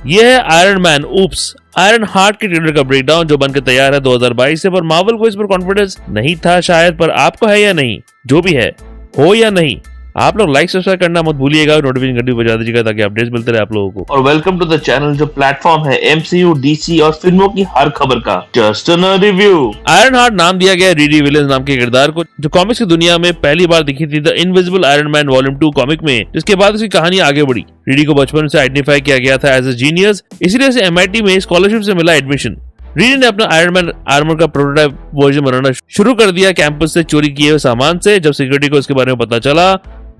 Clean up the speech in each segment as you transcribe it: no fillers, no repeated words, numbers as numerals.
ये है iron man oops iron heart के ट्रेलर का ब्रेकडाउन जो बनकर तैयार है 2022 से, पर मार्वल को इस पर कॉन्फिडेंस नहीं था शायद, पर आपको है या नहीं? जो भी है, हो या नहीं, आप लोग लाइक सब्सक्राइब करना मत भूलिएगा और नोटिफिकेशन घंटी बजा दीजिएगा ताकि अपडेट्स मिलते रहे आप लोगों को। और वेलकम टू द चैनल जो प्लेटफॉर्म है एमसीयू, डीसी और फिल्मों की हर खबर का just a review. Iron heart नाम दिया गया रिडी विलियम्स नाम के किरदार को, जो कॉमिक्स की दुनिया में पहली बार दिखी थी the invisible iron man volume 2 comic में, जिसके बाद उसकी कहानी आगे बढ़ी। रिडी को बचपन से आइडेंटिफाई किया गया था एज ए जीनियस, इसलिए उसे एमआईटी में स्कॉलरशिप से मिला एडमिशन। रीडी ने अपना आयरन मैन आर्मर का प्रोटोटाइप वर्जन बनाना शुरू कर दिया कैंपस से चोरी किए हुए सामान से। जब सिक्योरिटी को इसके बारे में पता चला,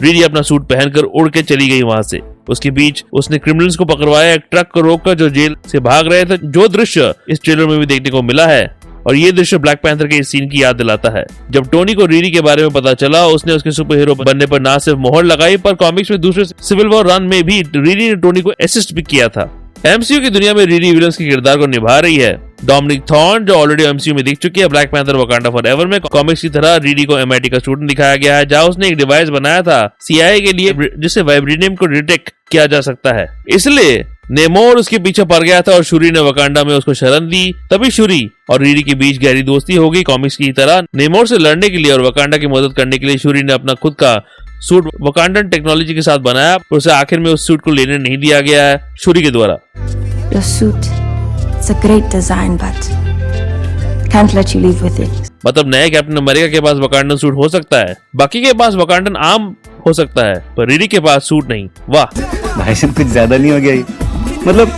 रीडी अपना सूट पहनकर उड़ के चली गई वहां से। उसके बीच उसने क्रिमिनल्स को पकड़वाया, एक ट्रक को रोककर जो जेल से भाग रहे थे, जो दृश्य इस ट्रेलर में भी देखने को मिला है। और ये दृश्य ब्लैक पैंथर के इस सीन की याद दिलाता है। जब टोनी को रीडी के बारे में पता चला, उसने उसके सुपर हीरो बनने पर ना सिर्फ मोहर लगाई, पर कॉमिक्स में दूसरे सिविल वॉर रन में भी रीडी ने टोनी को असिस्ट भी किया था। एमसीयू की दुनिया में रीडी विलियम्स के किरदार को निभा रही है डोमिनिक थॉर्न, जो ऑलरेडी एमसीयू में दिख चुकी है ब्लैक पैंथर वकांडा फॉरएवर में। कॉमिक्स की तरह रीडी को एमआईटी का स्टूडेंट दिखाया गया है, जहां उसने एक डिवाइस बनाया था सीआईए के लिए, जिससे वाइब्रेनियम को डिटेक्ट किया जा सकता है। इसलिए नेमोर उसके पीछे पड़ गया था और शूरी ने वकांडा में उसको शरण दी। तभी शूरी और रीडी के बीच गहरी दोस्ती हो गई। कॉमिक्स की तरह नेमोर से लड़ने के लिए और वकांडा की मदद करने के लिए शूरी ने अपना खुद का सूट वकांडन टेक्नोलॉजी के साथ बनाया, और उसे आखिर में उस सूट को लेने नहीं दिया गया है शूरी के द्वारा। Your suit, it's a great design, but can't let you leave with it. मतलब नए कैप्टन अमेरिका के पास वकांडन सूट हो सकता है, बाकी के पास वकांडन आर्म हो सकता है, पर रीडी के पास सूट नहीं। वाह भाई साहब, कुछ ज्यादा नहीं हो गया ये? मतलब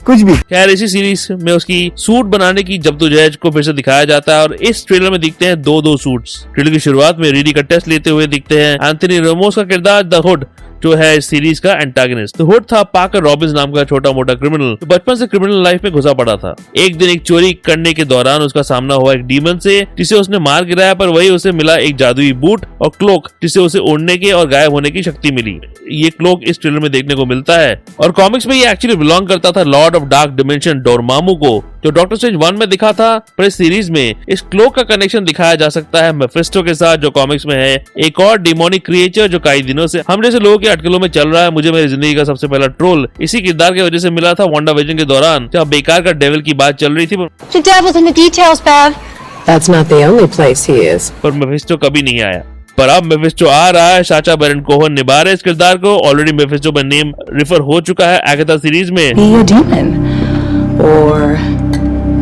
कुछ भी। खैर, इसी सीरीज में उसकी सूट बनाने की जद्दोजहद को फिर से दिखाया जाता है और इस ट्रेलर में दिखते हैं दो सूट्स। ट्रेलर की शुरुआत में रीडी का टेस्ट लेते हुए दिखते हैं एंथनी रेमोस का किरदार द हुड, जो है इस सीरीज का एंटागनिस्ट। हुड था पाकर रॉबिन्स नाम का छोटा मोटा क्रिमिनल, जो बचपन से क्रिमिनल लाइफ में घुसा पड़ा था। एक दिन एक चोरी करने के दौरान उसका सामना हुआ एक डीमन से, जिसे उसने मार गिराया, पर वही उसे मिला एक जादुई बूट और क्लोक, जिसे उसे उड़ने के और गायब होने की शक्ति मिली। ये क्लोक इस ट्रेलर में देखने को मिलता है और कॉमिक्स में ये एक्चुअली बिलोंग करता था Lord of dark dimension Dormammu को, जो डॉक्टर स्ट्रेंज 1 में दिखा था। पर इस सीरीज में इस क्लोक का कनेक्शन दिखाया जा सकता है मेफिस्टो के साथ, जो कॉमिक्स में है एक और डिमोनिक क्रिएचर, जो कई दिनों से हम जैसे लोगों के अटकलों में चल रहा है। मुझे मेरी जिंदगी का सबसे पहला ट्रोल इसी किरदार की वजह से मिला था वांडा विजन के दौरान, जहाँ बेकार का डेविल की बात चल रही थी। The devil's in the details, Bev. That's not the only place he is. पर मेफिस्टो कभी नहीं आया। पर अब मेफिस्टो आ रहा है। साचा बैरन कोहेन निभा रहे इस किरदार को। ऑलरेडी मेफिस्टो का नेम रिफर हो चुका है एगाथा सीरीज में। Be a demon or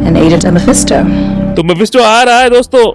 an agent of Mephisto. तो मेफिस्टो आ रहा है दोस्तों।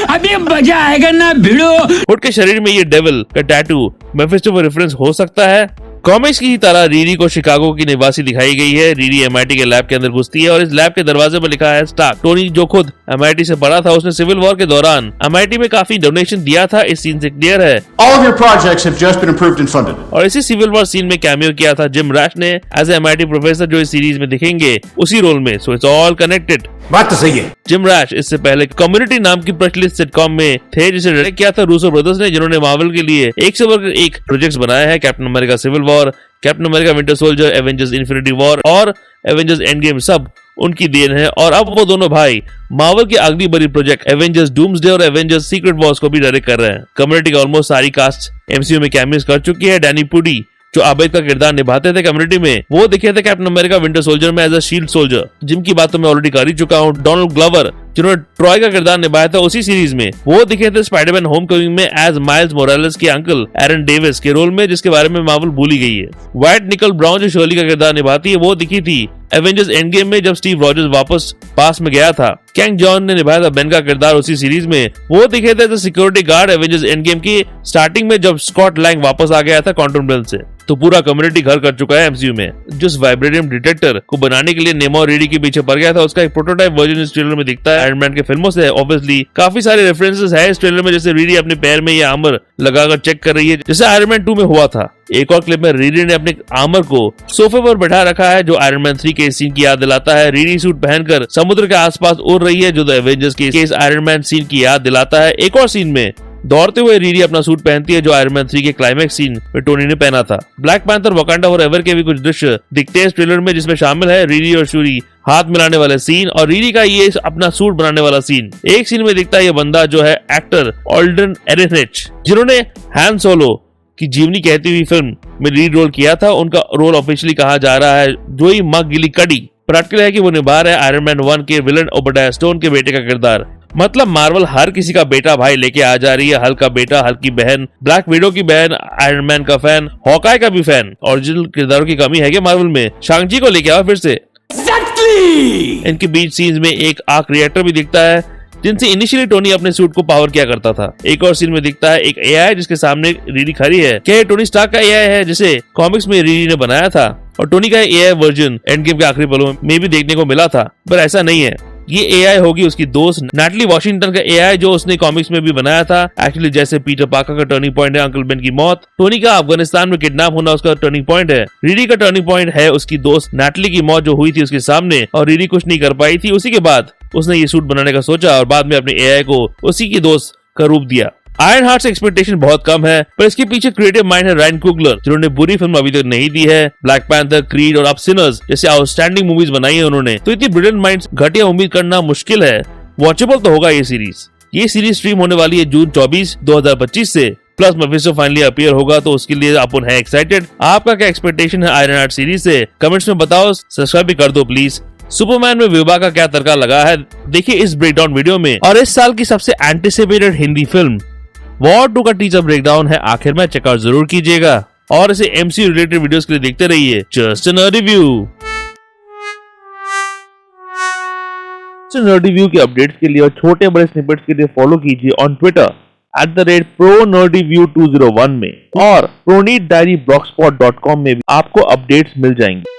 अभी मजा आएगा ना भिड़ो। हुड के शरीर में ये डेविल का टैटू मेफिस्टो पर रेफरेंस हो सकता है। कॉमिक्स की तरह रीडी को शिकागो की निवासी दिखाई गई है। रीडी एमआईटी के लैब के अंदर घुसती है और इस लैब के दरवाजे पर लिखा है स्टार्क। टोनी जो खुद एमआईटी से पढ़ा था, उसने सिविल वॉर के दौरान एमआईटी में काफी डोनेशन दिया था, इस सीन से क्लियर है। All of your projects have just been approved and funded. और इसी सिविल वॉर सीन में कैमियो किया था जिम रैश ने एज एमआईटी प्रोफेसर, जो इस सीरीज में दिखेंगे उसी रोल में। So it's all connected. बात तो सही है। जिम रैश इससे पहले कम्युनिटी नाम की प्रचलित सिटकॉम में थे, जिसे डायरेक्ट किया था रूसो ब्रदर्स ने, जिन्होंने मार्वल के लिए एक से बढ़कर एक प्रोजेक्ट्स बनाए हैं। Captain America Civil War, Captain America Winter Soldier, Avengers Infinity War और एवेंजर्स एंड गेम, सब उनकी देन है। और अब वो दोनों भाई मार्वल की अगली बड़ी प्रोजेक्ट एवेंजर्स डूम्सडे और एवेंजर्स सीक्रेट वॉर्स को भी डायरेक्ट कर रहे हैं। कम्युनिटी का ऑलमोस्ट सारी कास्ट एमसीयू में कैमियोस कर चुकी है। डैनी पुडी, जो आबेद का किरदार निभाते थे कम्युनिटी में, वो दिखे थे कैप्टन अमेरिका विंटर सोल्जर में एज अ शील्ड सोल्जर, जिनकी बात तो मैं ऑलरेडी कर ही चुका हूँ। डोनाल्ड ग्लोवर, जिन्होंने ट्रॉय का किरदार निभाया था उसी सीरीज में, वो दिखे थे स्पाइडरमैन होमकमिंग में एज माइल्स मोरालेस के अंकल एरन डेविस के रोल में, जिसके बारे में मार्वल भूल ही गई है। व्हाइट निकल ब्राउन, जो शर्ली का किरदार निभाती है, वो दिखी थी एवेंजर्स एंड गेम में जब स्टीव रॉजर्स वापस पास में गया था। कैंग जॉन ने निभाया था बेन का किरदार उसी सीरीज में, वो दिखे थे security guard Avengers end game की स्टार्टिंग में जब स्कॉट लैंग वापस आ गया था क्वांटम रेल्म से। तो पूरा कम्युनिटी घर कर चुका है एमसीयू में। जिस वाइब्रेनियम डिटेक्टर को बनाने के लिए नेमो रीडी के पीछे पड़ गया था, उसका एक प्रोटोटाइप वर्जन इस ट्रेलर में दिखता है। आयरन मैन के फिल्मों से ऑब्वियसली काफी सारे रेफरेंसेस है इस ट्रेलर में, जैसे रीडी अपने पैर में ये आर्मर लगाकर चेक कर रही है, जैसे आयरन मैन 2 में हुआ था। एक और क्लिप में रीडी ने अपने आर्मर को सोफे पर बैठा रखा है, जो आयरन मैन 3 के सीन की याद दिलाता है। रीडी सूट पहनकर समुद्र के आसपास उड़ रही है, जो द एवेंजर्स के इस आयरन मैन सीन की याद दिलाता है। एक और सीन में दौड़ते हुए रीडी अपना सूट पहनती है, जो आयरन मैन 3 के क्लाइमैक्स सीन में टोनी ने पहना था। ब्लैक पैंथर वकांडा फॉरएवर के भी कुछ दृश्य दिखते हैं इस ट्रेलर में, जिसमें शामिल है रीडी और शूरी हाथ मिलाने वाले सीन और रीडी का ये अपना सूट बनाने वाला सीन। एक सीन में दिखता है ये बंदा, जो है एक्टर ऑल्डन एरेनिच, जिन्होंने हैन सोलो की जीवनी कहती हुई फिल्म में लीड रोल किया था। उनका रोल ऑफिशियली कहा जा रहा है जोई मकगिलिकडी। प्रैक्टिकल है कि वो निभा रहे आयरन मैन 1 के विलन ओबेडाया स्टोन के बेटे का किरदार। मतलब मार्वल हर किसी का बेटा भाई लेके आ जा रही है। हल्क का बेटा, हल्क की बहन, ब्लैक विडो की बहन, आयरन मैन का फैन, हॉकाई का भी फैन। ओरिजिनल किरदारों की कमी है क्या मार्वल में? शांग-ची को लेके आओ फिर से। इनके बीच सीन्स में एक आर्क रिएक्टर भी दिखता है जिनसे इनिशियली टोनी अपने सूट को पावर किया करता था। एक और सीन में दिखता है एक एआई जिसके सामने रीडी खड़ी है। क्या ये टोनी स्टार्क का एआई है जिसे कॉमिक्स में रीडी ने बनाया था? और टोनी का एआई वर्जन एंड गेम के आखिरी पलों में भी देखने को मिला था, पर ऐसा नहीं है। ये एआई होगी उसकी दोस्त नैटली वॉशिंगटन का एआई जो उसने कॉमिक्स में भी बनाया था। एक्चुअली जैसे पीटर पार्कर का टर्निंग पॉइंट है अंकल बेन की मौत, टोनी का अफगानिस्तान में किडनैप होना उसका टर्निंग पॉइंट है। रीडी का टर्निंग पॉइंट है उसकी दोस्त नैटली की मौत जो हुई थी उसके सामने और रीडी कुछ नहीं कर पाई थी। उसी के बाद उसने ये सूट बनाने का सोचा और बाद में अपने एआई को उसी की दोस्त का रूप दिया। आयरन हार्ट से एक्सपेक्टेशन बहुत कम है, पर इसके पीछे क्रिएटिव माइंड है रायन कुगलर जिन्होंने बुरी फिल्म अभी तक नहीं दी है। ब्लैक पैंथर, क्रीड और अब सिनर्स जैसे आउटस्टैंडिंग मूवीज बनाई है उन्होंने, तो इतनी ब्रिलियंट माइंड्स घटिया उम्मीद करना मुश्किल है। वॉचेबल तो होगा ये सीरीज। ये सीरीज स्ट्रीम होने वाली है जून 24, 2025 से। प्लस मेफिस्टो फाइनली अपीयर होगा तो उसके लिए अपन है एक्साइटेड। आपका क्या एक्सपेक्टेशन है आयरन हार्ट सीरीज से? कमेंट्स में बताओ, सब्सक्राइब भी कर दो प्लीज। सुपरमैन में विभा का क्या तड़का लगा है देखिए इस ब्रेकडाउन वीडियो में। और इस साल की सबसे एंटिसिपेटेड हिंदी फिल्म वॉर 2 का टीजर ब्रेकडाउन है आखिर में, चेकआउट जरूर कीजिएगा। और इसे एमसीयू रिलेटेड वीडियोस के लिए देखते रहिए just a nerd review. Nerd review के अपडेट्स के लिए और छोटे बड़े स्निपेट्स के लिए फॉलो कीजिए ऑन ट्विटर @ProNerdReview2001 में और ProNeedDiaryBlogspot.com में भी आपको अपडेट्स मिल जाएंगे।